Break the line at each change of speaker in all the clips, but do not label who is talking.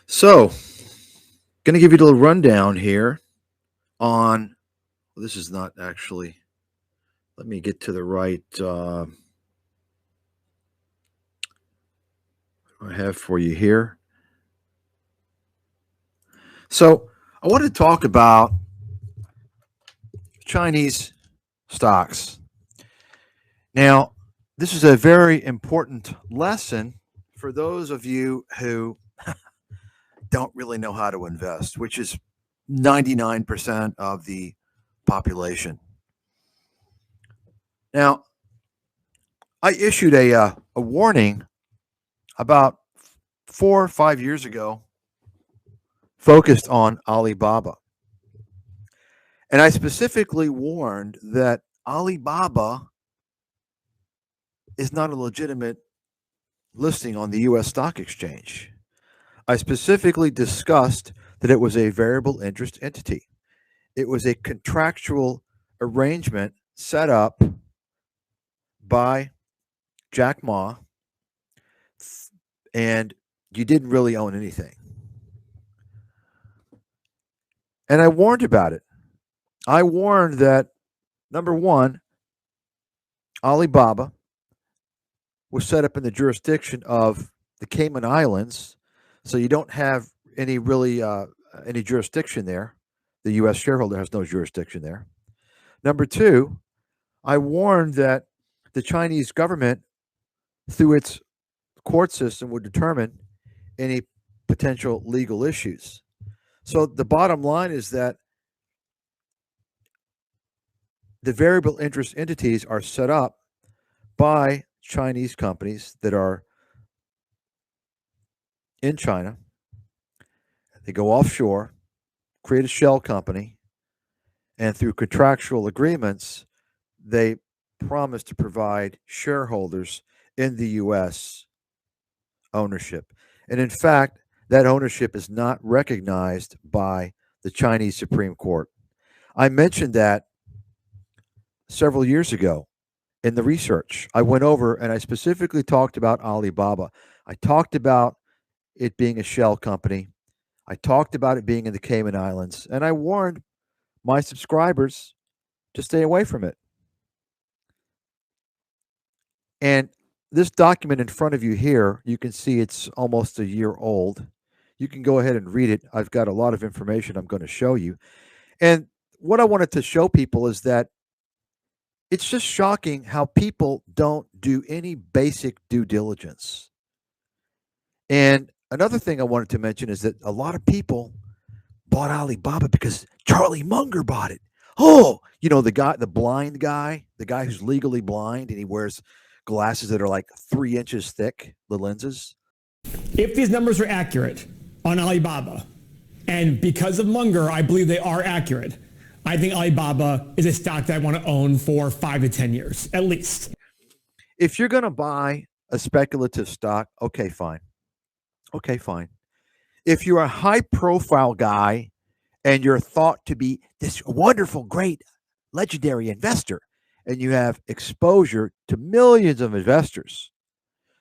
So, going to give you a little rundown here on. Well, this is not actually. Let me get to the right. I have for you here. So, I want to talk about Chinese stocks. Now, this is a very important lesson for those of you who don't really know how to invest, which is 99% of the population. Now, I issued a warning about 4 or 5 years ago focused on Alibaba. And I specifically warned that Alibaba is not a legitimate listing on the US stock exchange. I specifically discussed that it was a variable interest entity. It was a contractual arrangement set up by Jack Ma, and you didn't really own anything. And I warned about it. I warned that, number one, Alibaba was set up in the jurisdiction of the Cayman Islands, so you don't have any jurisdiction there. The U.S. shareholder has no jurisdiction there. Number two, I warned that the Chinese government, through its court system, would determine any potential legal issues. So the bottom line is that the variable interest entities are set up by Chinese companies that are in China. They go offshore, create a shell company, and through contractual agreements, they promise to provide shareholders in the U.S. ownership. And in fact, that ownership is not recognized by the Chinese Supreme Court. I mentioned that several years ago in the research. I went over and I specifically talked about Alibaba. I talked about it being a shell company. I talked about it being in the Cayman Islands, and I warned my subscribers to stay away from it. And this document in front of you here, you can see it's almost a year old. You can go ahead and read it. I've got a lot of information I'm going to show you. And what I wanted to show people is that it's just shocking how people don't do any basic due diligence. And another thing I wanted to mention is that a lot of people bought Alibaba because Charlie Munger bought it. Oh, the blind guy, the guy who's legally blind and he wears glasses that are like 3 inches thick, the lenses.
If these numbers are accurate on Alibaba, and because of Munger, I believe they are accurate, I think Alibaba is a stock that I want to own for 5 to 10 years, at least.
If you're going to buy a speculative stock, okay, fine. Okay, fine. If you're a high profile guy and you're thought to be this wonderful, great, legendary investor, and you have exposure to millions of investors,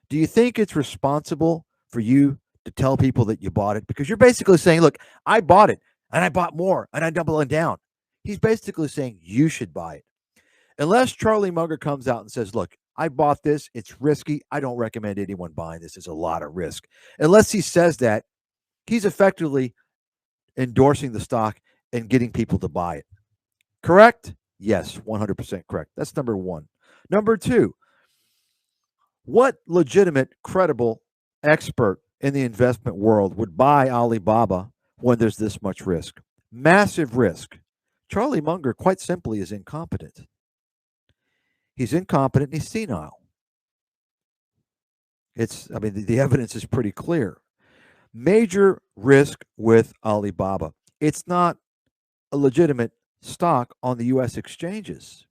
do you think it's responsible for you to tell people that you bought it? Because you're basically saying, look, I bought it and I bought more and I'm doubling down. He's basically saying you should buy it. Unless Charlie Munger comes out and says, look, I bought this. It's risky. I don't recommend anyone buying this. It's a lot of risk. Unless he says that, he's effectively endorsing the stock and getting people to buy it. Correct? Yes, 100% correct. That's number one. Number two, what legitimate, credible expert in the investment world would buy Alibaba when there's this much risk? Massive risk. Charlie Munger, quite simply, is incompetent. He's incompetent and he's senile. The evidence is pretty clear. Major risk with Alibaba. It's not a legitimate stock on the U.S. exchanges.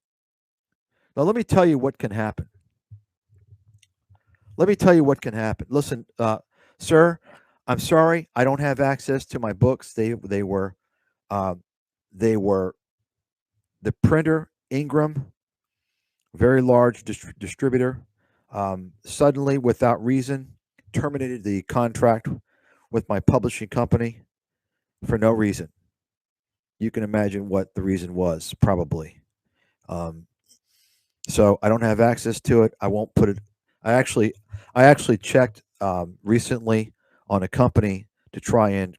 Now, let me tell you what can happen. Listen, sir, I'm sorry, I don't have access to my books. They were the printer Ingram, very large distributor, suddenly, without reason, terminated the contract with my publishing company for no reason. You can imagine what the reason was, probably. Um, so I don't have access to it. I won't put it. I actually checked recently on a company to try and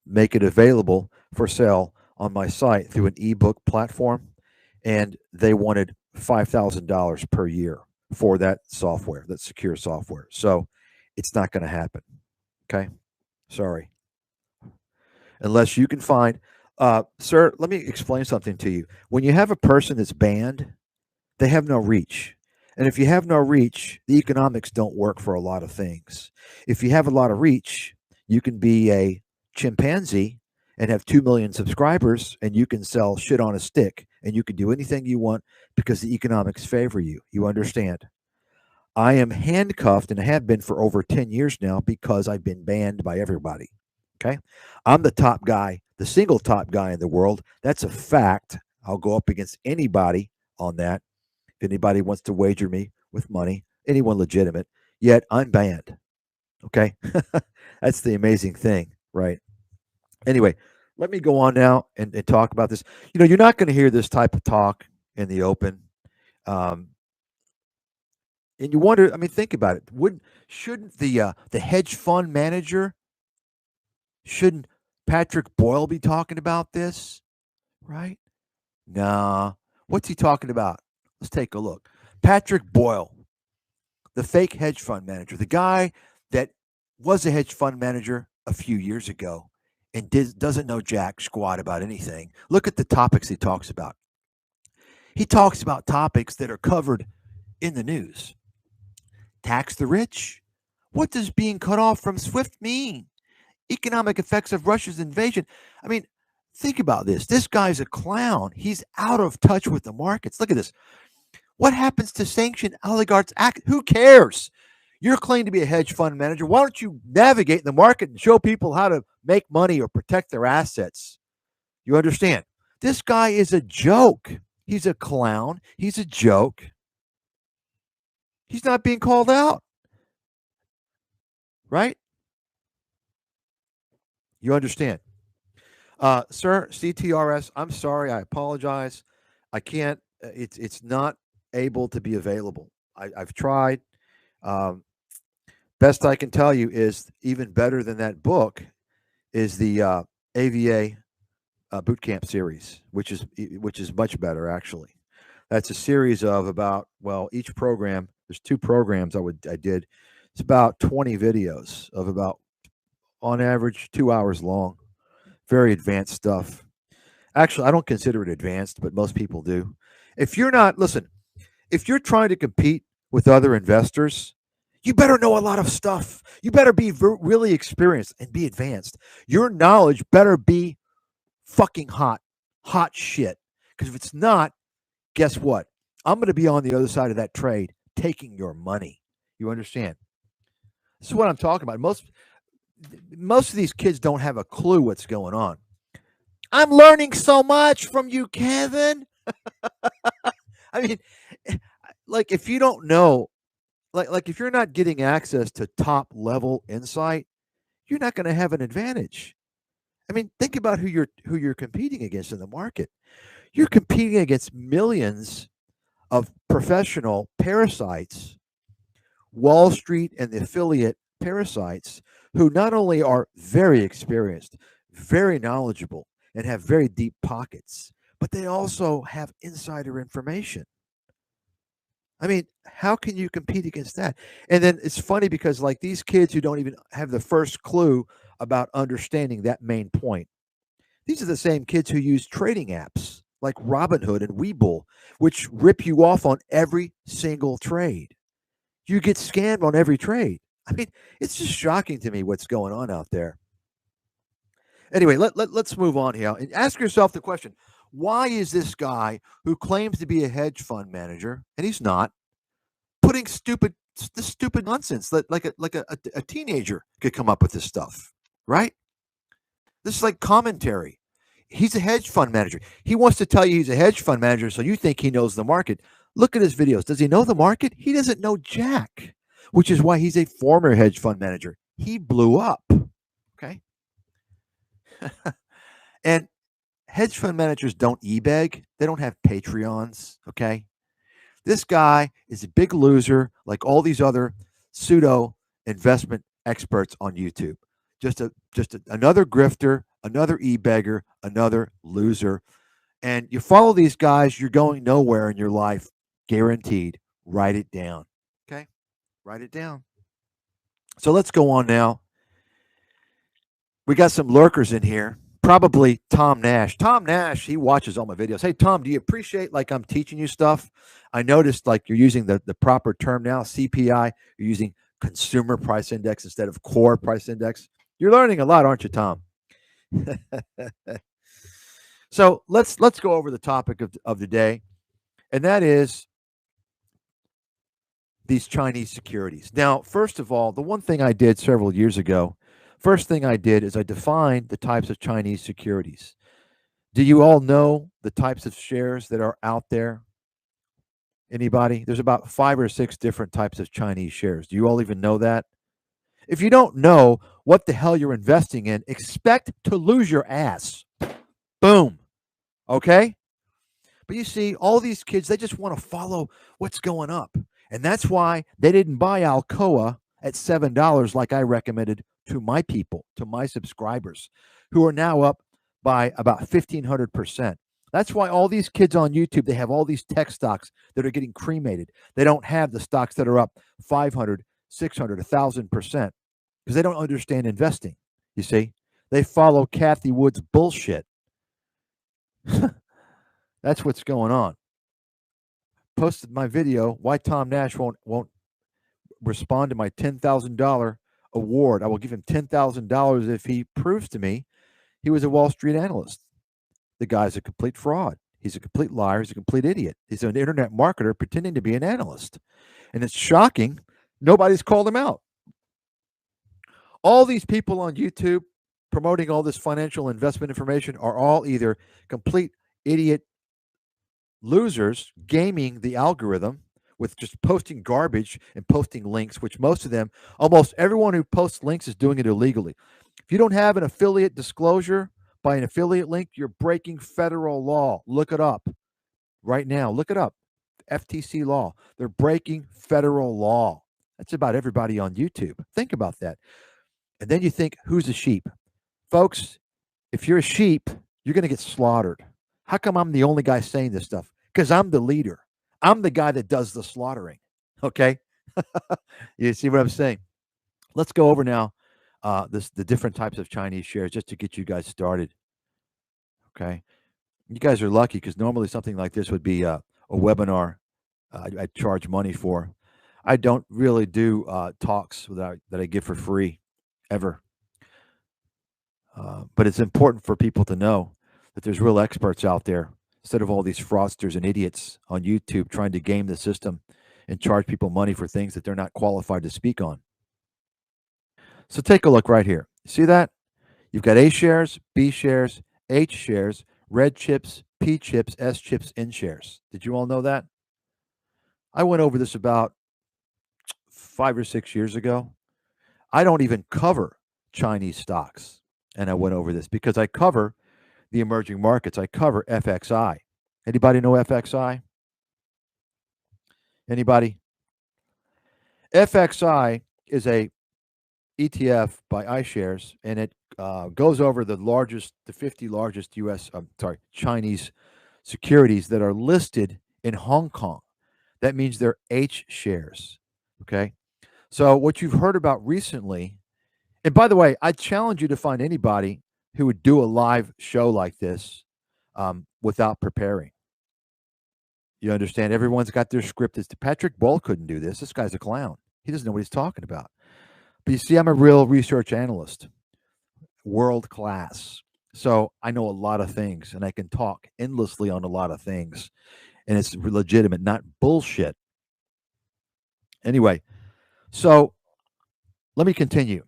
make it available for sale on my site through an ebook platform, and they wanted $5,000 per year for that software, that secure software. So it's not going to happen. Okay, sorry. Unless you can find, sir. Let me explain something to you. When you have a person that's banned, they have no reach. And if you have no reach, the economics don't work for a lot of things. If you have a lot of reach, you can be a chimpanzee and have 2 million subscribers, and you can sell shit on a stick, and you can do anything you want because the economics favor you. You understand? I am handcuffed and have been for over 10 years now because I've been banned by everybody. Okay. I'm the top guy, the single top guy in the world. That's a fact. I'll go up against anybody on that. If anybody wants to wager me with money, anyone legitimate, yet I'm banned. Okay. That's the amazing thing, right? Anyway, let me go on now and talk about this. You know, you're not going to hear this type of talk in the open. And you wonder, I mean, think about it. Shouldn't the hedge fund manager, shouldn't Patrick Boyle be talking about this? Right? Nah. What's he talking about? Let's take a look. Patrick Boyle, the fake hedge fund manager, the guy that was a hedge fund manager a few years ago and doesn't know jack squat about anything. Look at the topics he talks about. He talks about topics that are covered in the news. Tax the rich? What does being cut off from SWIFT mean? Economic effects of Russia's invasion. I mean, think about this. This guy's a clown. He's out of touch with the markets. Look at this. What happens to sanctioned oligarchs act? Who cares? You're claimed to be a hedge fund manager. Why don't you navigate the market and show people how to make money or protect their assets? You understand? This guy is a joke. He's a clown. He's a joke. He's not being called out. Right? You understand? Sir, CTRS, I'm sorry. I apologize. I can't. It's not able to be available. I've tried. Best I can tell you is even better than that book is the AVA boot camp series, which is much better actually. That's a series of about, well, each program. There's 2 programs I did. It's about 20 videos of about, on average, 2 hours long. Very advanced stuff. Actually, I don't consider it advanced, but most people do. If you're trying to compete with other investors, you better know a lot of stuff. You better be really experienced and be advanced. Your knowledge better be fucking hot shit. Because if it's not, guess what? I'm going to be on the other side of that trade taking your money. You understand? This is what I'm talking about. Most of these kids don't have a clue what's going on. I'm learning so much from you, Kevin. I mean, like if you don't know, like if you're not getting access to top level insight, you're not going to have an advantage. I mean, think about who you're competing against in the market. You're competing against millions of professional parasites, Wall Street and the affiliate parasites, who not only are very experienced, very knowledgeable, and have very deep pockets, but they also have insider information. I mean, how can you compete against that? And then it's funny because like these kids who don't even have the first clue about understanding that main point, these are the same kids who use trading apps like Robinhood and Webull, which rip you off on every single trade. You get scammed on every trade. I mean, it's just shocking to me what's going on out there. Anyway, let's move on here and ask yourself the question: why is this guy who claims to be a hedge fund manager, and he's not, putting stupid nonsense that like a teenager could come up with this stuff, right? This is like commentary. He's a hedge fund manager. He wants to tell you he's a hedge fund manager, so you think he knows the market. Look at his videos. Does he know the market? He doesn't know jack, which is why he's a former hedge fund manager. he blew up. Okay. And hedge fund managers don't e-beg. They don't have Patreons. Okay. This guy is a big loser, like all these other pseudo investment experts on YouTube. Another grifter, another e-beggar, another loser. And you follow these guys, you're going nowhere in your life, guaranteed. Write it down. Okay? Write it down. So let's go on now. We got some lurkers in here. Probably Tom Nash. Tom Nash, he watches all my videos. Hey, Tom, do you appreciate like I'm teaching you stuff? I noticed like you're using the proper term now, CPI. You're using consumer price index instead of core price index. You're learning a lot, aren't you, Tom? So let's go over the topic of the day, and that is these Chinese securities. Now, first of all, the one thing I did several years ago, first thing I did is I defined the types of Chinese securities. Do you all know the types of shares that are out there? Anybody? There's about 5 or 6 different types of Chinese shares. Do you all even know that? If you don't know what the hell you're investing in, expect to lose your ass. Boom. Okay? But you see, all these kids, they just want to follow what's going up. And that's why they didn't buy Alcoa at $7 like I recommended to my people, to my subscribers, who are now up by about 1,500%. That's why all these kids on YouTube, they have all these tech stocks that are getting cremated. They don't have the stocks that are up 500, 600, 1,000%, because they don't understand investing. You see, they follow Kathy Wood's bullshit. That's what's going on. Posted my video, why Tom Nash won't respond to my $10,000 award. I will give him $10,000 if he proves to me he was a Wall Street analyst. The guy's a complete fraud. He's a complete liar. He's a complete idiot. He's an internet marketer pretending to be an analyst. And it's shocking. Nobody's called him out. All these people on YouTube promoting all this financial investment information are all either complete idiot losers gaming the algorithm with just posting garbage and posting links, which most of them, almost everyone who posts links is doing it illegally. If you don't have an affiliate disclosure by an affiliate link, you're breaking federal law. Look it up right now. Look it up. FTC law. They're breaking federal law. That's about everybody on YouTube. Think about that. And then you think, who's a sheep? Folks, if you're a sheep, you're going to get slaughtered. How come I'm the only guy saying this stuff? Because I'm the leader. I'm the guy that does the slaughtering. Okay? You see what I'm saying? Let's go over now the different types of Chinese shares just to get you guys started. Okay? You guys are lucky because normally something like this would be a webinar I charge money for. I don't really do talks that I give for free, ever. But it's important for people to know that there's real experts out there instead of all these fraudsters and idiots on YouTube trying to game the system and charge people money for things that they're not qualified to speak on. So take a look right here. See that? You've got A shares, B shares, H shares, red chips, P chips, S chips, N shares. Did you all know that? I went over this about 5 or 6 years ago. I don't even cover Chinese stocks. And I went over this because I cover the emerging markets. I cover FXI. Anybody know FXI? Anybody? FXI is a ETF by iShares, and it goes over the 50 largest Chinese securities that are listed in Hong Kong. That means they're H shares. Okay. So what you've heard about recently, and by the way, I challenge you to find anybody who would do a live show like this without preparing. You understand? Everyone's got their script. Patrick Ball couldn't do this. This guy's a clown. He doesn't know what he's talking about. But you see, I'm a real research analyst, world class. So I know a lot of things, and I can talk endlessly on a lot of things. And it's legitimate, not bullshit. Anyway, so let me continue.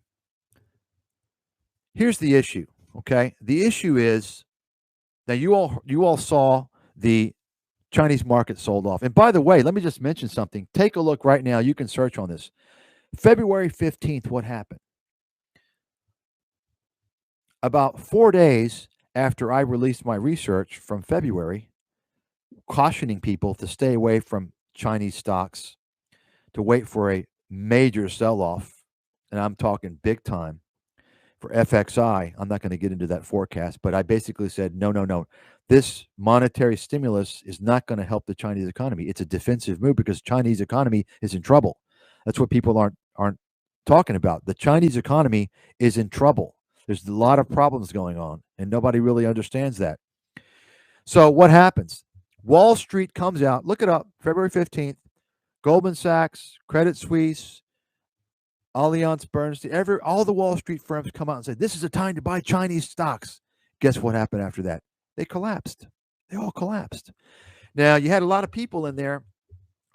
Here's the issue, okay? The issue is that you all saw the Chinese market sold off. And by the way, let me just mention something. Take a look right now. You can search on this. February 15th, what happened? about 4 days after I released my research from February, cautioning people to stay away from Chinese stocks, to wait for a major sell-off, and I'm talking big time, for FXI. I'm not going to get into that forecast, but I basically said, no, no, no. This monetary stimulus is not going to help the Chinese economy. It's a defensive move because Chinese economy is in trouble. That's what people aren't talking about. The Chinese economy is in trouble. There's a lot of problems going on, and nobody really understands that. So what happens? Wall Street comes out. Look it up. February 15th. Goldman Sachs, Credit Suisse, Allianz, Bernstein, all the Wall Street firms come out and say, this is a time to buy Chinese stocks. Guess what happened after that? They collapsed. They all collapsed. Now, you had a lot of people in there,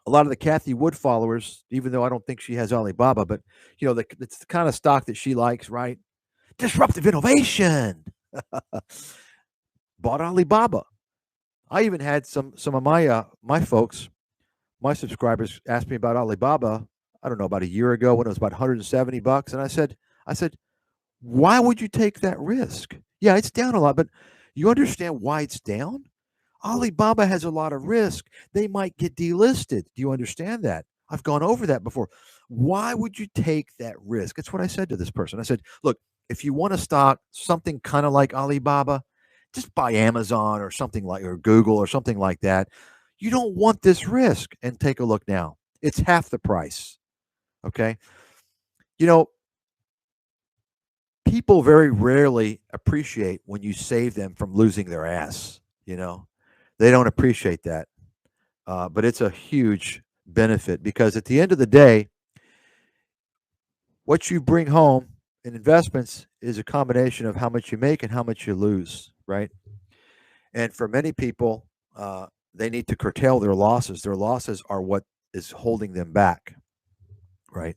a lot of the Kathy Wood followers, even though I don't think she has Alibaba, but, it's the kind of stock that she likes, right? Disruptive innovation. Bought Alibaba. I even had some of my folks, my subscribers, ask me about Alibaba. I don't know, about a year ago when it was about $170, and I said, why would you take that risk? Yeah, it's down a lot, but you understand why it's down? Alibaba has a lot of risk. They might get delisted. Do you understand that? I've gone over that before. Why would you take that risk? That's what I said to this person. I said, look, if you want to stock something kind of like Alibaba, just buy Amazon or something like, or Google or something like that. You don't want this risk. And take a look now. It's half the price. Okay. People very rarely appreciate when you save them from losing their ass. They don't appreciate that. But it's a huge benefit because at the end of the day, what you bring home in investments is a combination of how much you make and how much you lose, right? And for many people, they need to curtail their losses. Their losses are what is holding them back, right?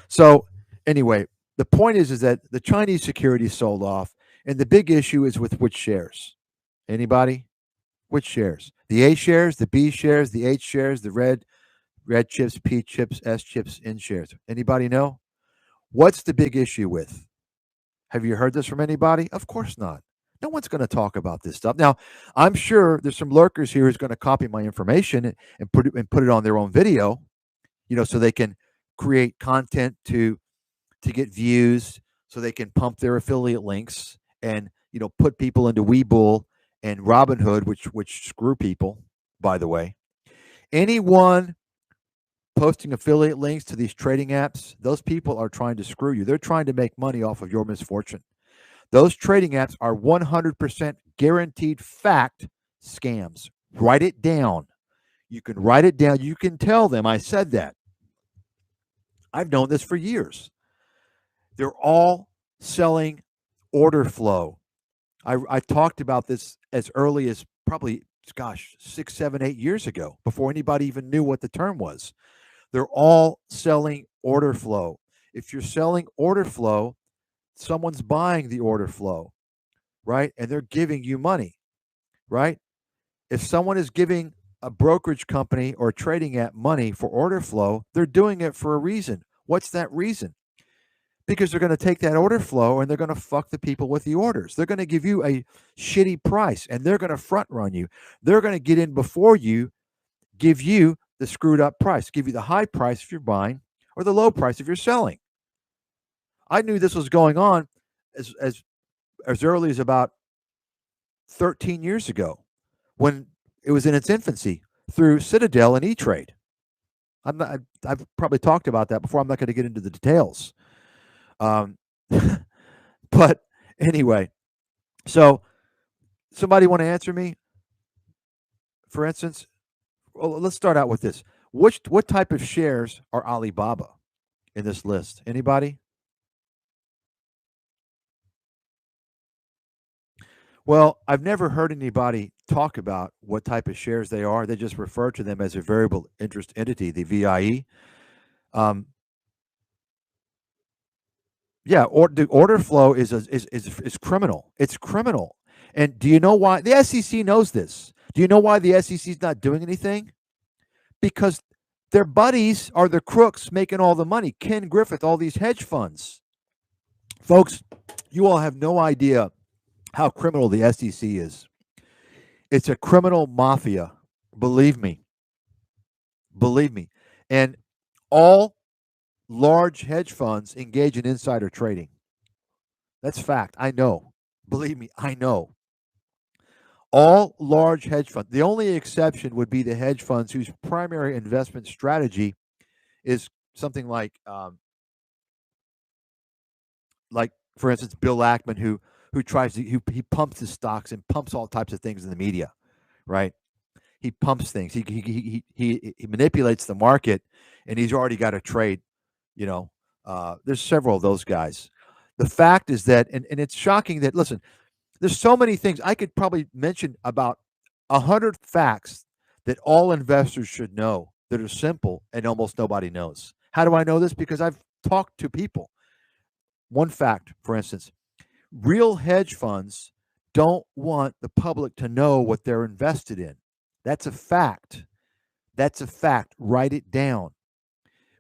So anyway, the point is that the Chinese securities sold off, and the big issue is with which shares. Anybody? Which shares? The A shares, the B shares, the H shares, the red chips, P chips, S chips, N shares. Anybody know? What's the big issue with? Have you heard this from anybody? Of course not. No one's going to talk about this stuff. Now, I'm sure there's some lurkers here who's going to copy my information and put it on their own video, so they can create content to get views, so they can pump their affiliate links and put people into Webull and Robinhood, which screw people, by the way. Anyone posting affiliate links to these trading apps, those people are trying to screw you. They're trying to make money off of your misfortune. Those trading apps are 100% guaranteed fact scams. Write it down. You can write it down. You can tell them I said that. I've known this for years. They're all selling order flow. I talked about this as early as probably, 6, 7, 8 years ago, before anybody even knew what the term was. They're all selling order flow. If you're selling order flow, someone's buying the order flow, right? And they're giving you money, right? If someone is giving a brokerage company or a trading app money for order flow, they're doing it for a reason. What's that reason? Because they're going to take that order flow and they're going to fuck the people with the orders. They're going to give you a shitty price and they're going to front run you. They're going to get in before you, give you the screwed up price, give you the high price if you're buying or the low price if you're selling. I knew this was going on as early as about 13 years ago when it was in its infancy through Citadel and E-Trade. I've probably talked about that before. I'm not going to get into the details. But anyway, so somebody want to answer me? For instance, well, let's start out with this. What type of shares are Alibaba in this list? Anybody? Well, I've never heard anybody talk about what type of shares they are. They just refer to them as a variable interest entity, the VIE. Yeah, or the order flow is criminal. It's criminal. And do you know why? The SEC knows this. Do you know why the SEC is not doing anything? Because their buddies are the crooks making all the money. Ken Griffith, all these hedge funds. Folks, you all have no idea how criminal the SEC is. It's a criminal mafia. Believe me. Believe me. And all large hedge funds engage in insider trading. That's fact. I know. Believe me, I know. All large hedge funds. The only exception would be the hedge funds whose primary investment strategy is something like for instance, Bill Ackman, who tries to he pumps his stocks and pumps all types of things in the media, right? He pumps things. He manipulates the market, and he's already got a trade. You know, there's several of those guys. The fact is that, and it's shocking that listen, there's so many things I could probably mention about 100 facts that all investors should know that are simple and almost nobody knows. How do I know this? Because I've talked to people. One fact, for instance, real hedge funds don't want the public to know what they're invested in. That's a fact. That's a fact. Write it down.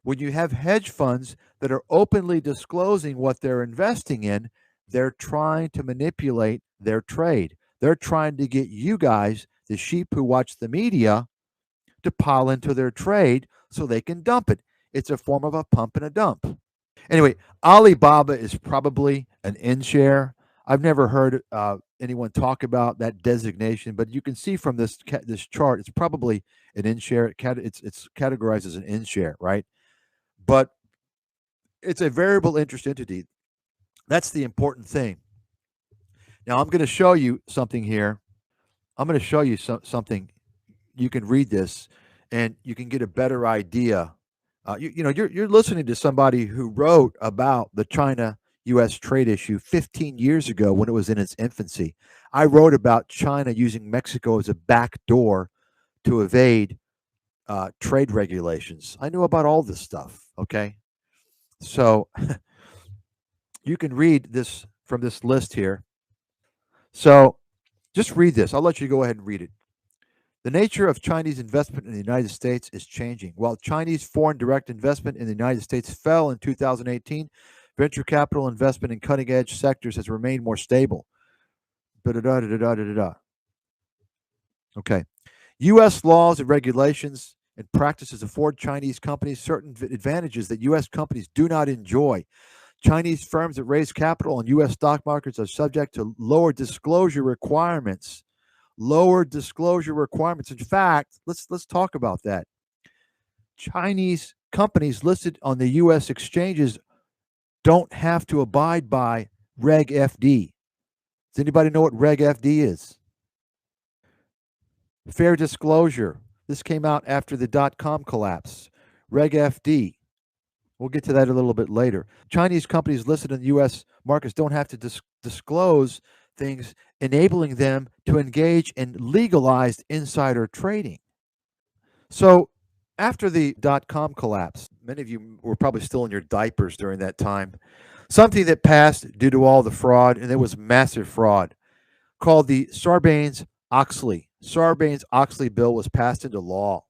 When you have hedge funds that are openly disclosing what they're investing in, they're trying to manipulate their trade. They're trying to get you guys, the sheep who watch the media, to pile into their trade so they can dump it. It's a form of a pump and a dump. Anyway, Alibaba is probably an in share. I've never heard anyone talk about that designation, but you can see from this chart, it's probably an in share. It's categorized as an in share, right? But it's a variable interest entity. That's the important thing. Now, I'm going to show you something here. I'm going to show you something. You can read this, and you can get a better idea. You're listening to somebody who wrote about the China U.S. trade issue 15 years ago when it was in its infancy. I wrote about China using Mexico as a back door to evade trade regulations. I knew about all this stuff. Okay, so you can read this from this list here. So just read this. I'll let you go ahead and read it. The nature of Chinese investment in the United States is changing. While Chinese foreign direct investment in the United States fell in 2018, venture capital investment in cutting edge sectors has remained more stable. Okay. U.S. laws and regulations and practices afford Chinese companies certain advantages that U.S. companies do not enjoy. Chinese firms that raise capital on U.S. stock markets are subject to lower disclosure requirements. Lower disclosure requirements. In fact, let's talk about that. Chinese companies listed on the U.S. exchanges don't have to abide by Reg FD. Does anybody know what Reg FD is? Fair disclosure. This came out after the dot-com collapse. Reg FD. We'll get to that a little bit later. Chinese companies listed in the U.S. markets don't have to disclose things, enabling them to engage in legalized insider trading. So, after the dot-com collapse, many of you were probably still in your diapers during that time. Something that passed due to all the fraud, and there was massive fraud, called the Sarbanes-Oxley. Sarbanes-Oxley bill was passed into law.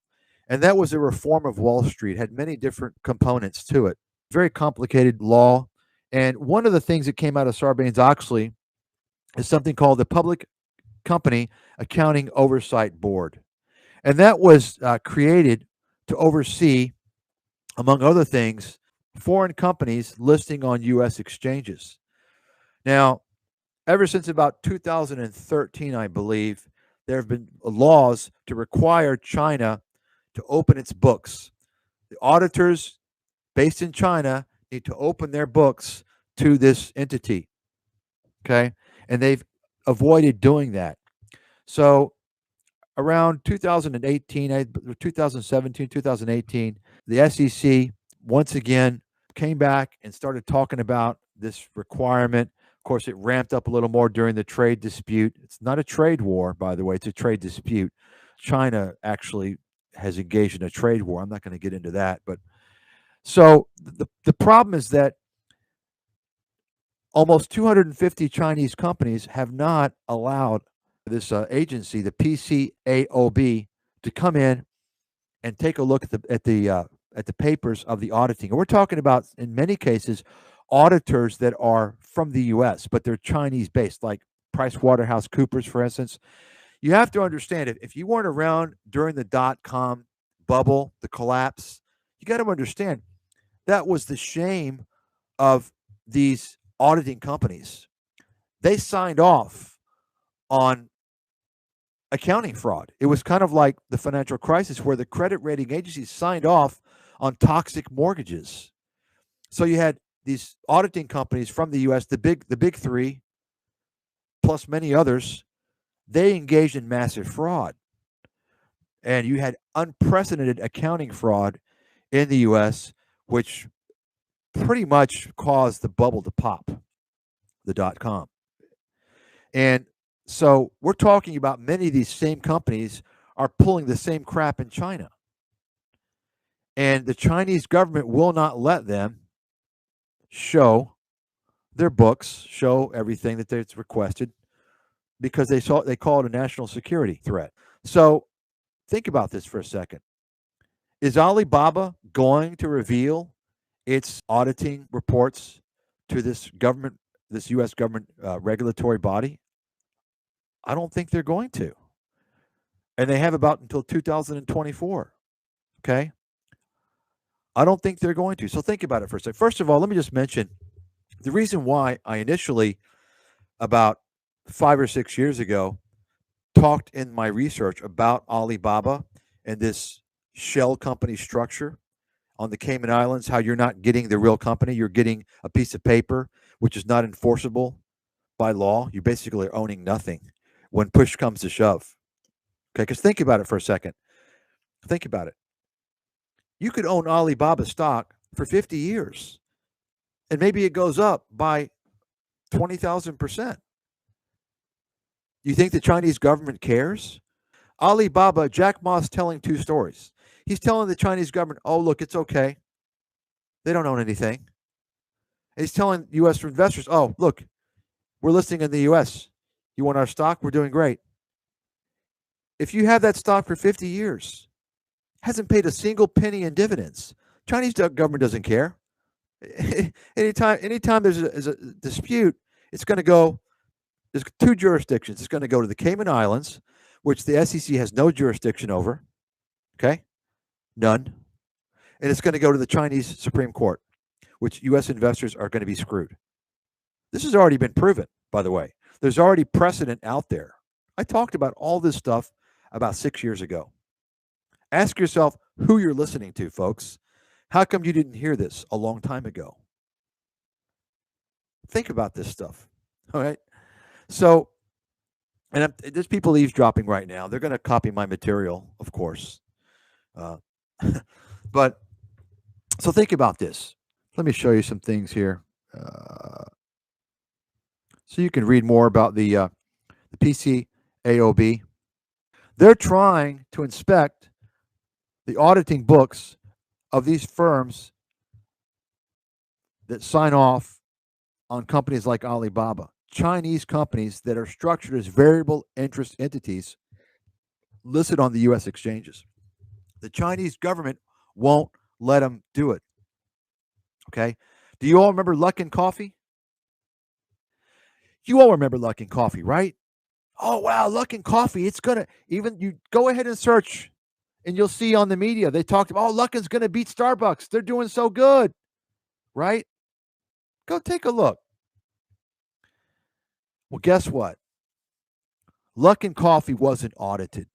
And that was a reform of Wall Street, had many different components to it. Very complicated law. And one of the things that came out of Sarbanes-Oxley is something called the Public Company Accounting Oversight Board. And that was created to oversee, among other things, foreign companies listing on U.S. exchanges. Now, ever since about 2013, I believe, there have been laws to require China to open its books. The auditors based in China need to open their books to this entity. Okay. And they've avoided doing that. So around 2018, 2017, 2018, the SEC once again came back and started talking about this requirement. Of course, it ramped up a little more during the trade dispute. It's not a trade war, by the way, it's a trade dispute. China actually has engaged in a trade war. I'm not going to get into that. But so the problem is that almost 250 Chinese companies have not allowed this agency, the PCAOB, to come in and take a look at the papers of the auditing. And we're talking about, in many cases, auditors that are from the US, but they're Chinese based, like PricewaterhouseCoopers, for instance. You have to understand it. If you weren't around during the dot-com bubble, the collapse, you got to understand that was the shame of these auditing companies. They signed off on accounting fraud. It was kind of like the financial crisis where the credit rating agencies signed off on toxic mortgages. So you had these auditing companies from the US, the big three, plus many others, they engaged in massive fraud. And you had unprecedented accounting fraud in the US, which pretty much caused the bubble to pop, the dot-com. And so we're talking about many of these same companies are pulling the same crap in China. And the Chinese government will not let them show their books, show everything that it's requested, because they call it a national security threat. So think about this for a second. Is Alibaba going to reveal its auditing reports to this government, this U.S. government regulatory body? I don't think they're going to. And they have about until 2024. Okay? I don't think they're going to. So think about it for a second. First of all, let me just mention the reason why I initially, about 5 or 6 years ago, talked in my research about Alibaba and this shell company structure on the Cayman Islands, how you're not getting the real company, you're getting a piece of paper which is not enforceable by law. You basically are owning nothing when push comes to shove. Okay, because think about it for a second. Think about it. You could own Alibaba stock for 50 years, and maybe it goes up by 20,000%. You think the Chinese government cares? Alibaba, Jack Ma's telling two stories. He's telling the Chinese government, oh, look, it's okay. They don't own anything. And he's telling U.S. investors, oh, look, we're listing in the U.S. You want our stock? We're doing great. If you have that stock for 50 years, hasn't paid a single penny in dividends, Chinese government doesn't care. Anytime there's a dispute, it's going to go, there's two jurisdictions. It's going to go to the Cayman Islands, which the SEC has no jurisdiction over. Okay? None. And it's going to go to the Chinese Supreme Court, which U.S. investors are going to be screwed. This has already been proven, by the way. There's already precedent out there. I talked about all this stuff about 6 years ago. Ask yourself who you're listening to, folks. How come you didn't hear this a long time ago? Think about this stuff. All right. So, and there's people eavesdropping right now. They're going to copy my material, of course. But so think about this. Let me show you some things here, so you can read more about the PCAOB. They're trying to inspect the auditing books of these firms that sign off on companies like Alibaba, Chinese companies that are structured as variable interest entities listed on the U.S. exchanges. The Chinese government won't let them do it. Okay? Do you all remember Luckin Coffee? You all remember Luckin Coffee, right? Oh, wow, Luckin Coffee. It's going to, even you go ahead and search, and you'll see on the media, they talked about, oh, Luckin's going to beat Starbucks. They're doing so good, right? Go take a look. Well, guess what? Luckin Coffee wasn't audited.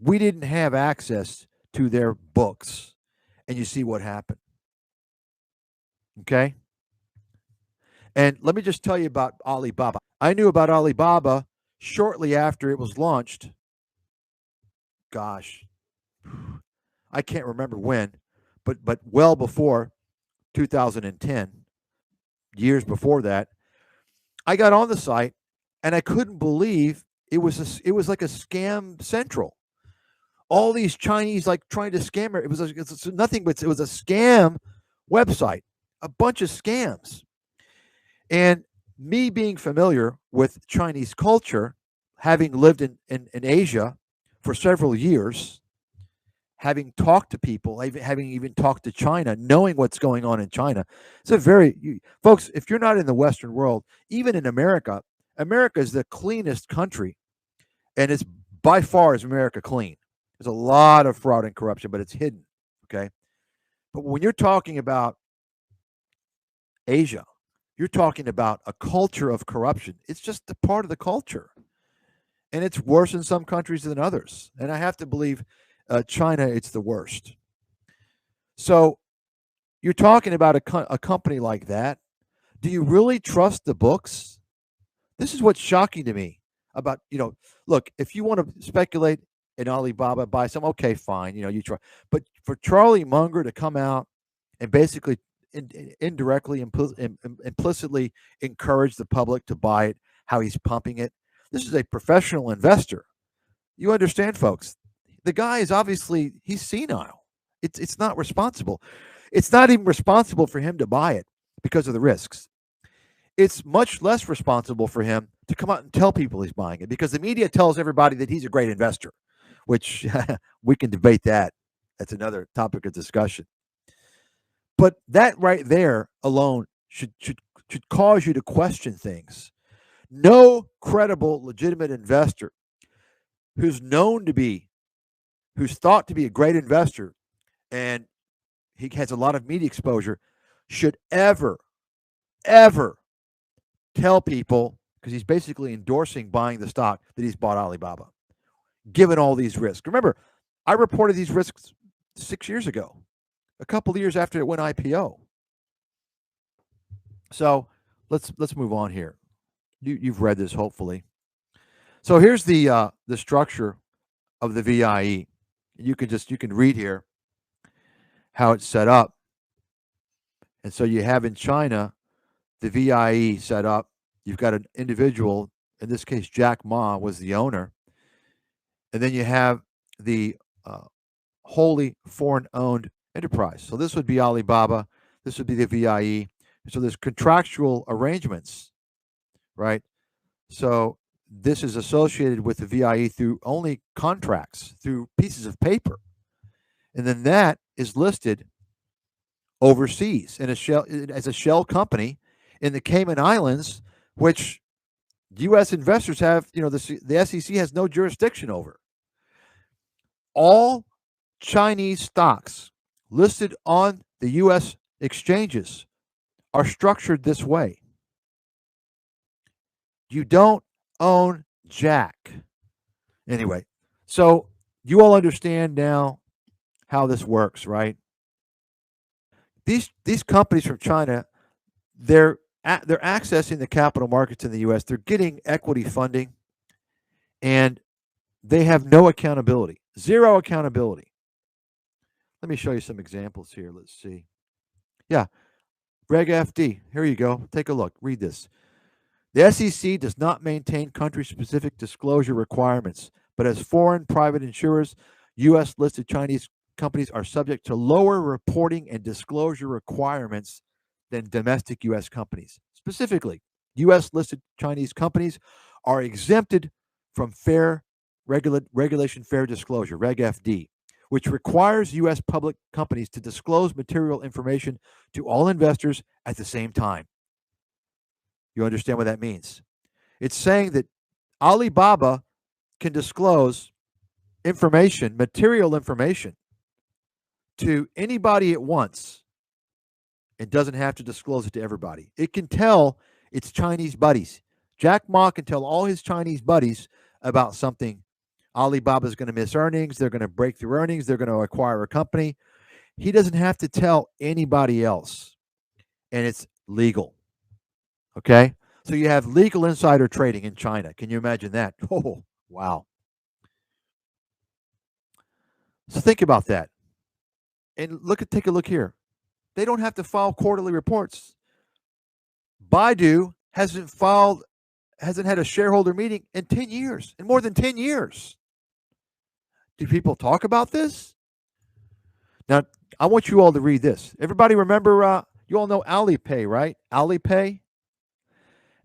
We didn't have access to their books. And you see what happened. Okay? And let me just tell you about Alibaba. I knew about Alibaba shortly after it was launched. Gosh, I can't remember when, but well before 2010, years before that. I got on the site and I couldn't believe it was like a scam central. All these Chinese like trying to scam her. It was nothing but it was a scam website, a bunch of scams. And me being familiar with Chinese culture, having lived in Asia for several years, having talked to people, having even talked to China, knowing what's going on in China. It's a very, folks, if you're not in the Western world, even in America, America is the cleanest country, and it's by far is America clean. There's a lot of fraud and corruption, but it's hidden. Okay. But when you're talking about Asia, you're talking about a culture of corruption. It's just a part of the culture. And it's worse in some countries than others. And I have to believe China, it's the worst. So you're talking about a company like that. Do you really trust the books? This is what's shocking to me about, look, if you want to speculate in Alibaba, buy some, okay, fine, you try. But for Charlie Munger to come out and basically indirectly, implicitly encourage the public to buy it, how he's pumping it, this is a professional investor. You understand, folks? The guy is obviously, he's senile. It's not responsible. It's not even responsible for him to buy it because of the risks. It's much less responsible for him to come out and tell people he's buying it because the media tells everybody that he's a great investor, which we can debate that. That's another topic of discussion. But that right there alone should cause you to question things. No credible, legitimate investor who's thought to be a great investor, and he has a lot of media exposure, should ever tell people, because he's basically endorsing buying the stock, that he's bought Alibaba, given all these risks. Remember, I reported these risks 6 years ago, a couple of years after it went IPO. So let's move on here. You've read this, hopefully. So here's the structure of the VIE. You can read here how it's set up. And so you have in China the VIE set up. You've got an individual, in this case Jack Ma was the owner, and then you have the wholly foreign-owned enterprise. So this would be Alibaba. This would be the VIE. So there's contractual arrangements, right? So this is associated with the VIE through only contracts, through pieces of paper. And then that is listed overseas as a shell company in the Cayman Islands, which U.S. investors have, the SEC has no jurisdiction over. All Chinese stocks listed on the U.S. exchanges are structured this way. You don't own jack. Anyway, so you all understand now how this works, right? These companies from China, they're accessing the capital markets in the U.S. They're getting equity funding, and they have no accountability, zero accountability. Let me show you some examples here. Let's see. Yeah, Reg FD. Here you go. Take a look. Read this. The SEC does not maintain country-specific disclosure requirements, but as foreign private insurers, U.S.-listed Chinese companies are subject to lower reporting and disclosure requirements than domestic U.S. companies. Specifically, U.S.-listed Chinese companies are exempted from Regulation Fair Disclosure, Reg FD, which requires U.S. public companies to disclose material information to all investors at the same time. You understand what that means? It's saying that Alibaba can disclose information, material information, to anybody it wants. It doesn't have to disclose it to everybody. It can tell its Chinese buddies. Jack Ma can tell all his Chinese buddies about something. Alibaba's going to miss earnings. They're going to break through earnings. They're going to acquire a company. He doesn't have to tell anybody else. And it's legal. Okay? So you have legal insider trading in China. Can you imagine that? Oh, wow. So think about that. And take a look here. They don't have to file quarterly reports. Baidu hasn't had a shareholder meeting in 10 years, in more than 10 years. Do people talk about this? Now, I want you all to read this. Everybody remember, you all know Alipay, right? Alipay?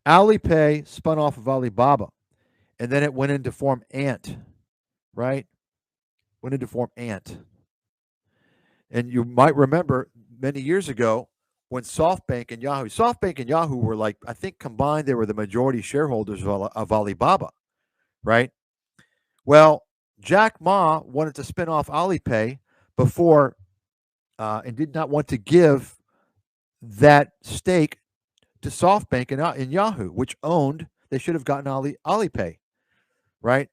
Alipay spun off of Alibaba, and then it went into form Ant, right? Went into form Ant. And you might remember many years ago when SoftBank and Yahoo were like, I think combined, they were the majority shareholders of Alibaba, right? Well, Jack Ma wanted to spin off Alipay before and did not want to give that stake to SoftBank and Yahoo, which they should have gotten Alipay, right?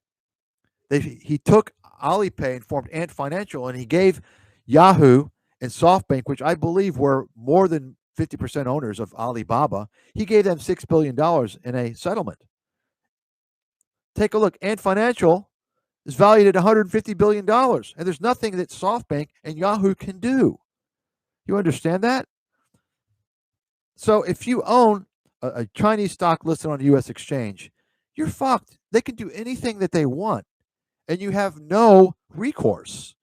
He took Alipay and formed Ant Financial, and he gave Yahoo and SoftBank, which I believe were more than 50% owners of Alibaba, he gave them $6 billion in a settlement. Take a look. Ant Financial is valued at $150 billion, and there's nothing that SoftBank and Yahoo can do. You understand that? So if you own a Chinese stock listed on a U.S. exchange, you're fucked. They can do anything that they want, and you have no recourse.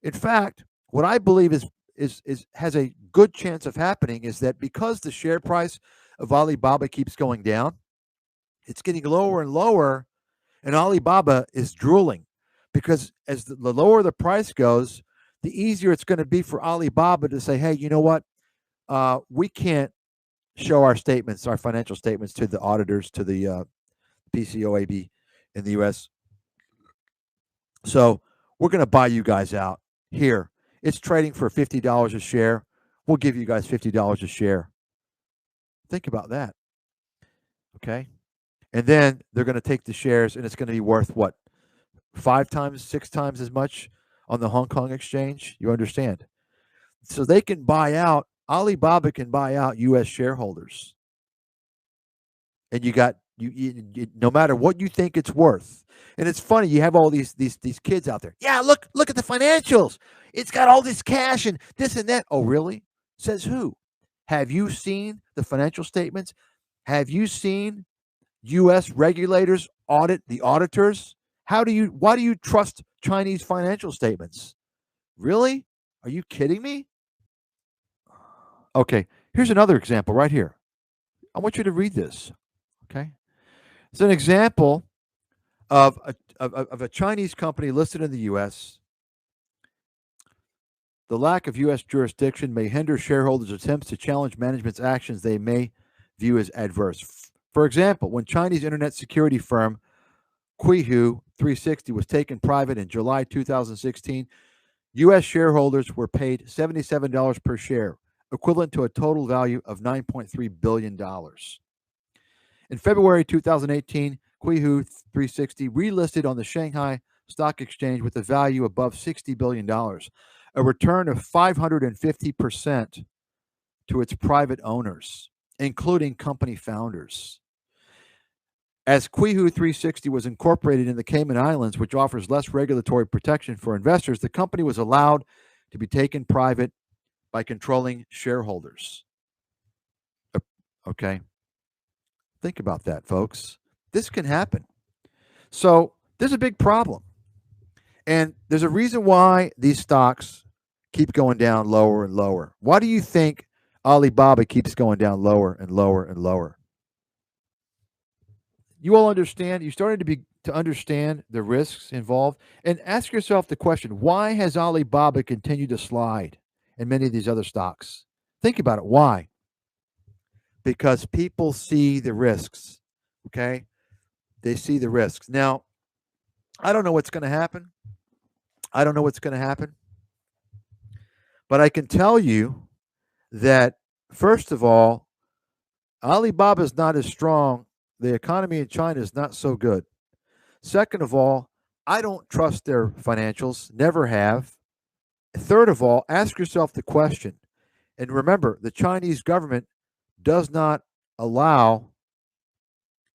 In fact, what I believe has a good chance of happening is that because the share price of Alibaba keeps going down, it's getting lower and lower, and Alibaba is drooling, because as the lower the price goes, the easier it's going to be for Alibaba to say, hey, you know what? We can't show our financial statements to the auditors, to the PCOAB in the U.S. So we're going to buy you guys out. Here, it's trading for $50 a share. We'll give you guys $50 a share. Think about that. Okay? And then they're going to take the shares, and it's going to be worth what? 5 times, 6 times as much on the Hong Kong exchange? You understand? So they can buy out, Alibaba can buy out U.S. shareholders. And you got, no matter what you think it's worth. And it's funny, you have all these kids out there. Yeah, look at the financials. It's got all this cash and this and that. Oh, really? Says who? Have you seen the financial statements? Have you seen U.S. regulators audit the auditors? Why do you trust Chinese financial statements? Really? Are you kidding me? Okay, here's another example right here. I want you to read this. Okay, it's an example of a Chinese company listed in the U.S. The lack of U.S. jurisdiction may hinder shareholders' attempts to challenge management's actions they may view as adverse. For example, when Chinese internet security firm Qihu 360 was taken private in July 2016, U.S. shareholders were paid $77 per share, equivalent to a total value of $9.3 billion. In February 2018, Qihu 360 relisted on the Shanghai Stock Exchange with a value above $60 billion, a return of 550% to its private owners, including company founders. As Qihu 360 was incorporated in the Cayman Islands, which offers less regulatory protection for investors, the company was allowed to be taken private by controlling shareholders. Okay. Think about that, folks. This can happen. So there's a big problem. And there's a reason why these stocks keep going down lower and lower. Why do you think Alibaba keeps going down lower and lower and lower? You all understand? You started to understand the risks involved, and ask yourself the question: why has Alibaba continued to slide, and many of these other stocks? Think about it. Why? Because people see the risks. Okay, they see the risks. Now, I don't know what's going to happen. But I can tell you that, first of all, Alibaba is not as strong. The economy in China is not so good. Second of all, I don't trust their financials, never have. Third of all, ask yourself the question, and remember, the Chinese government does not allow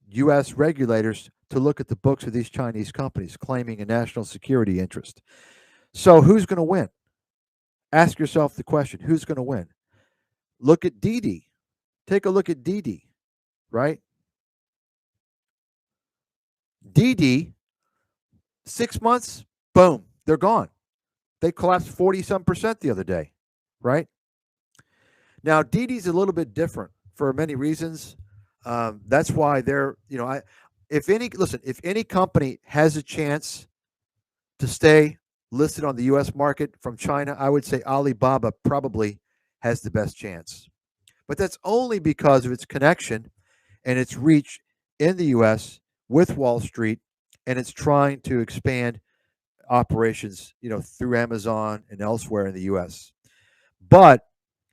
U.S. regulators to look at the books of these Chinese companies claiming a national security interest. So who's going to win? Ask yourself the question, who's going to win? Look at Didi. Take a look at Didi, right? Didi, 6 months, boom, they're gone. They collapsed 40-some% the other day, right? Now, Didi's a little bit different for many reasons. That's why they're, if any company has a chance to stay listed on the US market from China, I would say Alibaba probably has the best chance. But that's only because of its connection and its reach in the US with Wall Street, and it's trying to expand operations, through Amazon and elsewhere in the US. But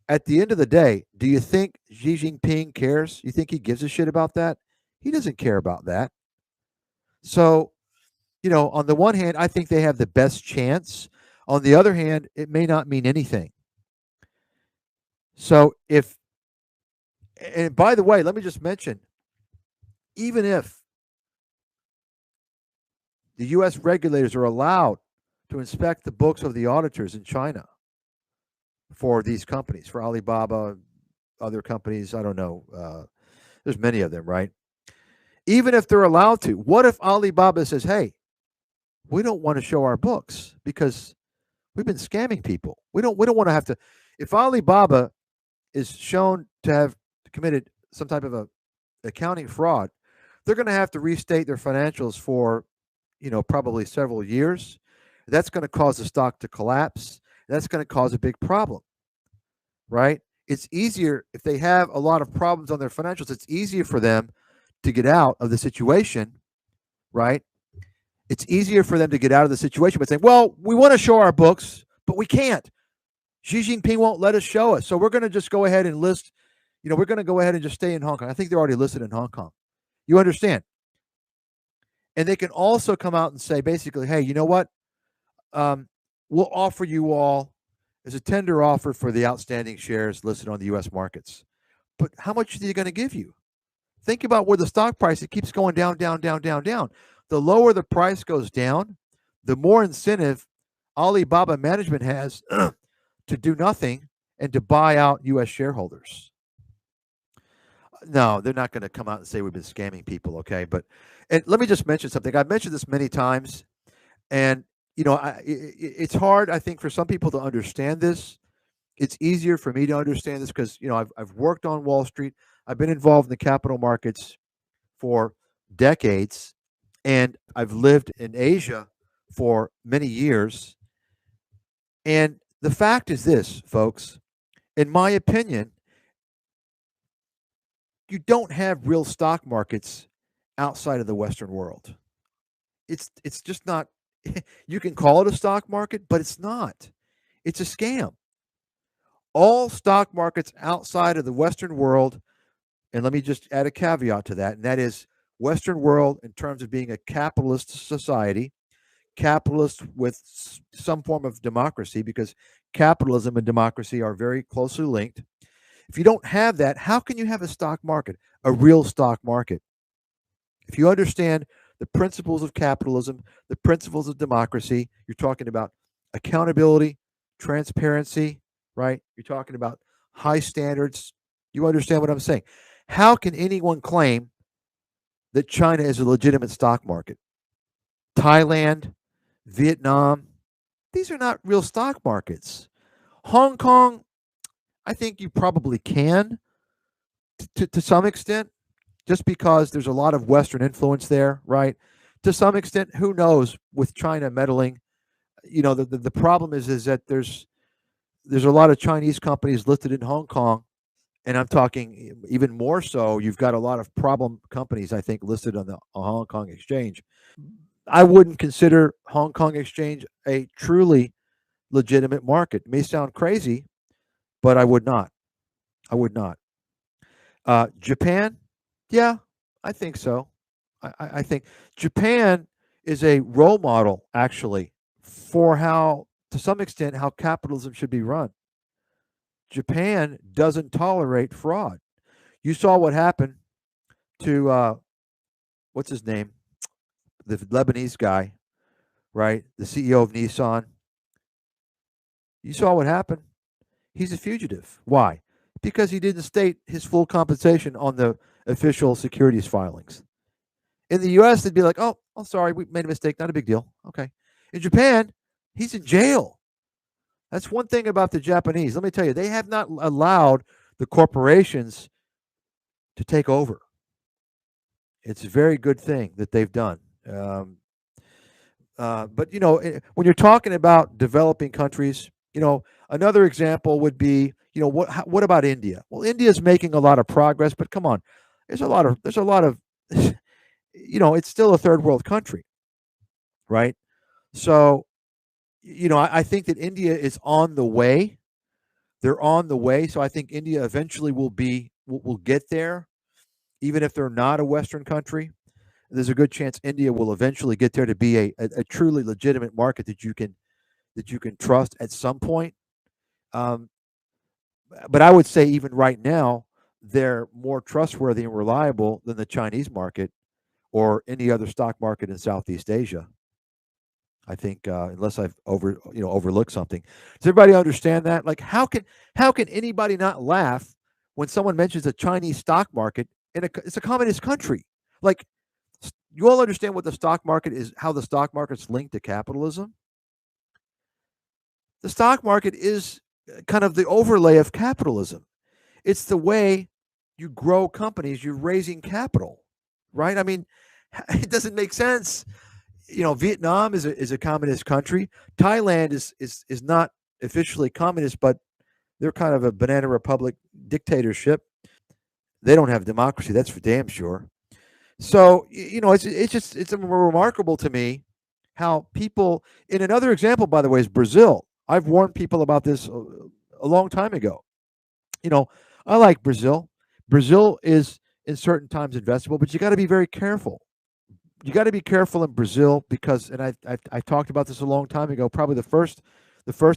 at the end of the day, do you think Xi Jinping cares? You think he gives a shit about that? He doesn't care about that. So, on the one hand, I think they have the best chance. On the other hand, it may not mean anything. So, and by the way, let me just mention, even if the US regulators are allowed to inspect the books of the auditors in China for these companies, for Alibaba, other companies, I don't know. There's many of them, right? Even if they're allowed to, what if Alibaba says, hey, we don't want to show our books because we've been scamming people. We don't want to have to. If Alibaba is shown to have committed some type of a accounting fraud, they're going to have to restate their financials for, probably several years. That's going to cause the stock to collapse. That's going to cause a big problem, right? It's easier if they have a lot of problems on their financials. It's easier for them to get out of the situation, right? It's easier for them to get out of the situation by saying, well, we want to show our books, but we can't. Xi Jinping won't let us show us. So we're going to just go ahead and list, we're going to go ahead and just stay in Hong Kong. I think they're already listed in Hong Kong. You understand? And they can also come out and say, basically, hey, you know what? We'll offer you all as a tender offer for the outstanding shares listed on the U.S. markets. But how much are they going to give you? Think about where the stock price, it keeps going down, down, down, down, down. The lower the price goes down, the more incentive Alibaba management has to do nothing and to buy out U.S. shareholders. No, they're not going to come out and say we've been scamming people, okay? And let me just mention something. I've mentioned this many times, and it's hard, I think, for some people to understand this. It's easier for me to understand this because I've worked on Wall Street. I've been involved in the capital markets for decades, and I've lived in Asia for many years. And the fact is this, folks, in my opinion, you don't have real stock markets outside of the Western world. It's just not. You can call it a stock market, but it's not. It's a scam. All stock markets outside of the Western world, and let me just add a caveat to that, and that is Western world in terms of being a capitalist society, capitalist with some form of democracy, because capitalism and democracy are very closely linked. If you don't have that, how can you have a stock market, a real stock market? If you understand the principles of capitalism, the principles of democracy, you're talking about accountability, transparency, right? You're talking about high standards. You understand what I'm saying? How can anyone claim that China is a legitimate stock market? Thailand, Vietnam, these are not real stock markets. Hong Kong, I think you probably can to some extent, just because there's a lot of Western influence there, right? To some extent, who knows with China meddling? The problem is that there's a lot of Chinese companies listed in Hong Kong, and I'm talking even more so. You've got a lot of problem companies, I think, listed on the Hong Kong exchange. I wouldn't consider Hong Kong exchange a truly legitimate market. It may sound crazy, but I would not. I would not. Japan, yeah, I think so. I think Japan is a role model, actually, for how, to some extent, how capitalism should be run. Japan doesn't tolerate fraud. You saw what happened to what's his name, the Lebanese guy, right? The CEO of Nissan. You saw what happened. He's a fugitive. Why? Because he didn't state his full compensation on the official securities filings. In the US, they'd be like, oh, I'm sorry, we made a mistake, not a big deal. Okay. In Japan, he's in jail. That's one thing about the Japanese. Let me tell you, they have not allowed the corporations to take over. It's a very good thing that they've done. But when you're talking about developing countries, another example would be, what about India? Well, India is making a lot of progress, but come on, there's a lot of it's still a third world country, right? So, I think that India is on the way. They're on the way. So I think India eventually will get there, even if they're not a Western country. There's a good chance India will eventually get there to be a truly legitimate market that you can trust at some point. Um, but I would say even right now, they're more trustworthy and reliable than the Chinese market or any other stock market in Southeast Asia. I think, unless I've overlooked something. Does everybody understand that? Like, how can anybody not laugh when someone mentions a Chinese stock market it's a communist country? Like, you all understand what the stock market is, how the stock market's linked to capitalism? The stock market is kind of the overlay of capitalism. It's the way you grow companies, you're raising capital, right? I mean, it doesn't make sense. Vietnam is a communist country. Thailand is not officially communist, but they're kind of a banana republic dictatorship. They don't have democracy, that's for damn sure. So it's remarkable to me how people. In another example, by the way, is Brazil. I've warned people about this a long time ago. You know, I like Brazil. Brazil is in certain times investable, but you got to be very careful. You got to be careful in Brazil because, and I talked about this a long time ago. Probably the first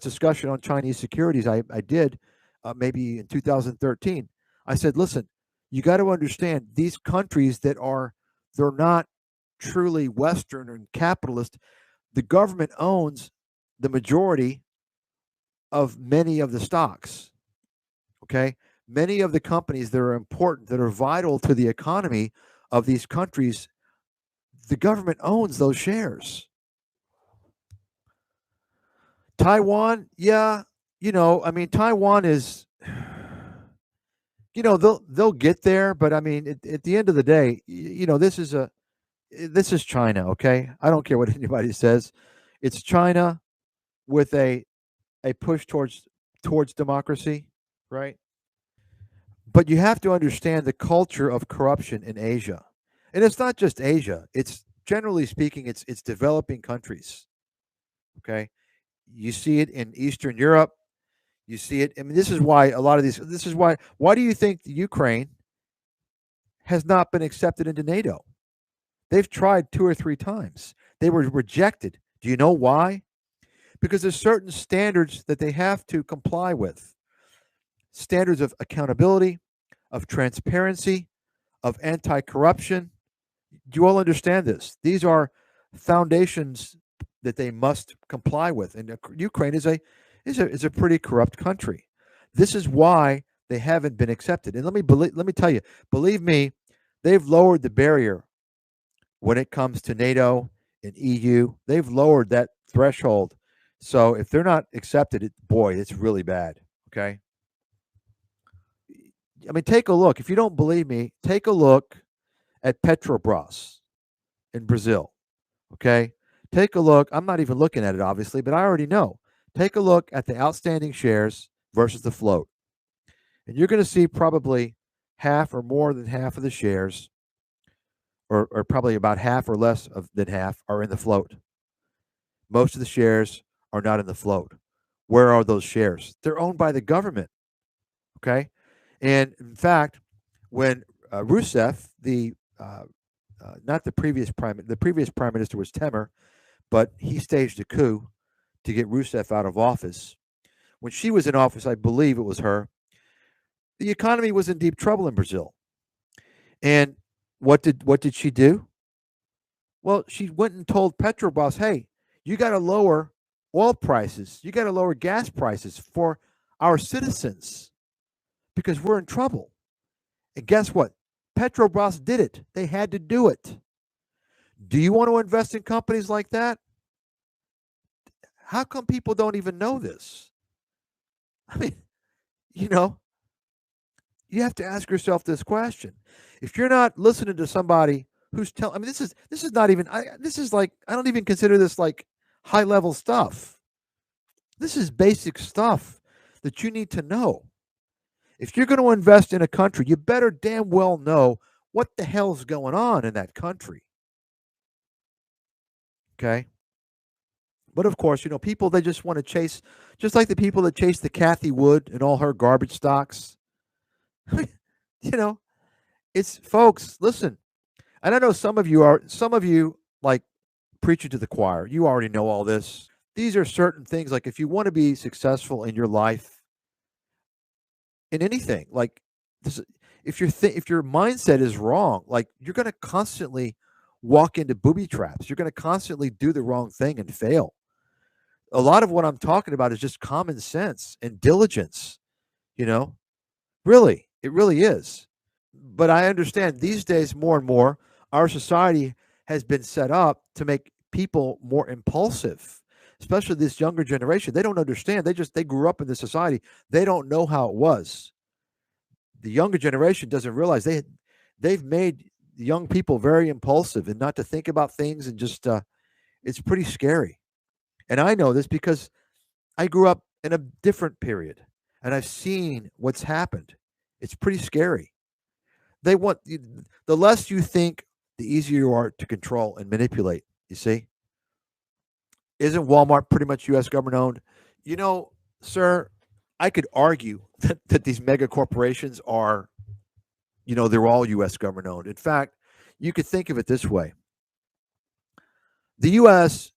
discussion on Chinese securities I did, maybe in 2013. I said, listen, you got to understand these countries they're not truly Western and capitalist. The government owns the majority of many of the stocks. Okay, many of the companies that are important, that are vital to the economy of these countries, the government owns those shares. Taiwan, yeah, I mean, Taiwan is, they'll get there, but I mean, at the end of the day, this is China. Okay, I don't care what anybody says. It's China with a push towards democracy, right? But you have to understand the culture of corruption in Asia, and it's not just Asia. It's generally speaking, it's developing countries. Okay, you see it in Eastern Europe. You see it. I mean, this is why a lot of these. This is why. Why do you think the Ukraine has not been accepted into NATO? They've tried 2 or 3 times. They were rejected. Do you know why? Because there's certain standards that they have to comply with. Standards of accountability, of transparency, of anti-corruption. Do you all understand this? These are foundations that they must comply with. And Ukraine is a pretty corrupt country. This is why they haven't been accepted. And let me tell you, believe me, they've lowered the barrier when it comes to NATO and EU. They've lowered that threshold. So if they're not accepted, boy, it's really bad. Okay. I mean, take a look. If you don't believe me, take a look at Petrobras in Brazil. Okay. Take a look. I'm not even looking at it, obviously, but I already know. Take a look at the outstanding shares versus the float. And you're going to see probably half or more than half of the shares, or probably about half or less than half, are in the float. Most of the shares are not in the float. Where are those shares? They're owned by the government. Okay. And in fact, when Rousseff, not the previous prime minister was Temer, but he staged a coup to get Rousseff out of office. When she was in office, I believe it was her, the economy was in deep trouble in Brazil. And what did she do? Well, she went and told Petrobras, "Hey, you got to lower oil prices. You got to lower gas prices for our citizens because we're in trouble." And guess what? Petrobras did it. They had to do it. Do you want to invest in companies like that? How come people don't even know this? I mean, you know, you have to ask yourself this question. If you're not listening to somebody who's telling. I mean, this is not even. This is like, I don't even consider this like high level stuff. This is basic stuff that you need to know. If you're going to invest in a country, you better damn well know what the hell's going on in that country. Okay. But of course, people, they just want to chase, just like the people that chase the Kathy Wood and all her garbage stocks. you know, it's, folks, listen. And I know some of you like preaching to the choir. You already know all this. These are certain things, like if you want to be successful in your life, in anything, like this, if your mindset is wrong, like you're going to constantly walk into booby traps. You're going to constantly do the wrong thing and fail. A lot of what I'm talking about is just common sense and diligence, really, it really is. But I understand these days, more and more, our society has been set up to make people more impulsive, especially this younger generation. They don't understand. They grew up in this society. They don't know how it was. The younger generation doesn't realize they've made young people very impulsive and not to think about things, and just it's pretty scary. And I know this because I grew up in a different period and I've seen what's happened. It's pretty scary. They want the less you think, the easier you are to control and manipulate. You see? Isn't Walmart pretty much U.S. government owned? Sir, I could argue that these mega corporations are, they're all U.S. government owned. In fact, you could think of it this way. The U.S.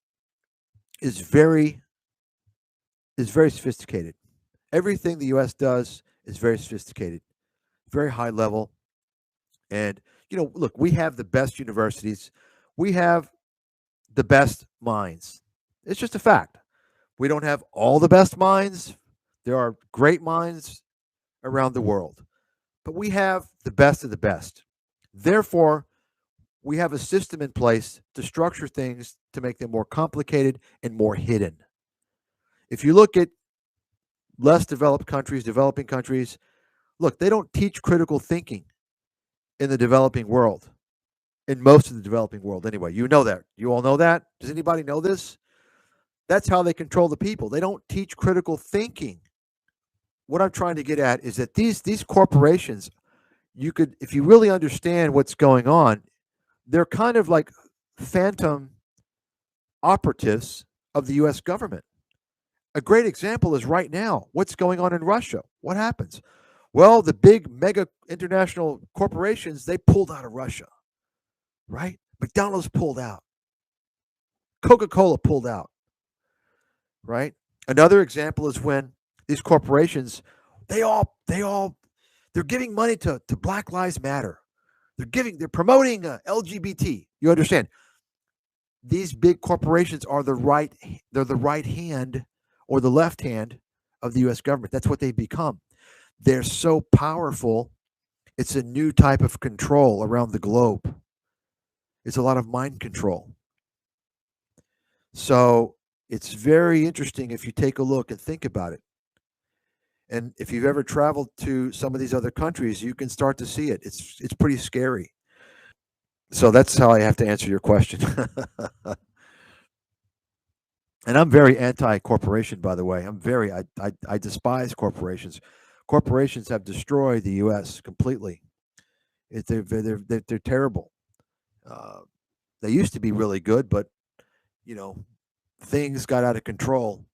is very sophisticated. Everything the U.S. does is very sophisticated, very high level. And, look, we have the best universities. We have the best minds. It's just a fact. We don't have all the best minds. There are great minds around the world, but we have the best of the best. Therefore, we have a system in place to structure things to make them more complicated and more hidden. If you look at less developed countries, developing countries, look, they don't teach critical thinking in the developing world, in most of the developing world anyway. You know that. You all know that. Does anybody know this? That's how they control the people. They don't teach critical thinking. What I'm trying to get at is that these corporations, if you really understand what's going on, they're kind of like phantom operatives of the U.S. government. A great example is right now, what's going on in Russia. What happens? Well, the big mega international corporations, they pulled out of Russia, right? McDonald's pulled out. Coca-Cola pulled out, right? Another example is when these corporations, they're giving money to Black Lives Matter. They're promoting LGBT. You understand? These big corporations are the right hand or the left hand of the U.S. government. That's what they've become. They're so powerful. It's a new type of control around the globe. It's a lot of mind control. So it's very interesting if you take a look and think about it. And if you've ever traveled to some of these other countries, you can start to see it. It's pretty scary. So that's how I have to answer your question. And I'm very anti-corporation, by the way. I despise corporations. Corporations have destroyed the U.S. completely. They're terrible. They used to be really good, but things got out of control.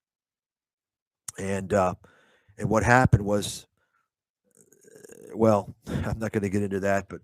And what happened was, well, I'm not going to get into that, but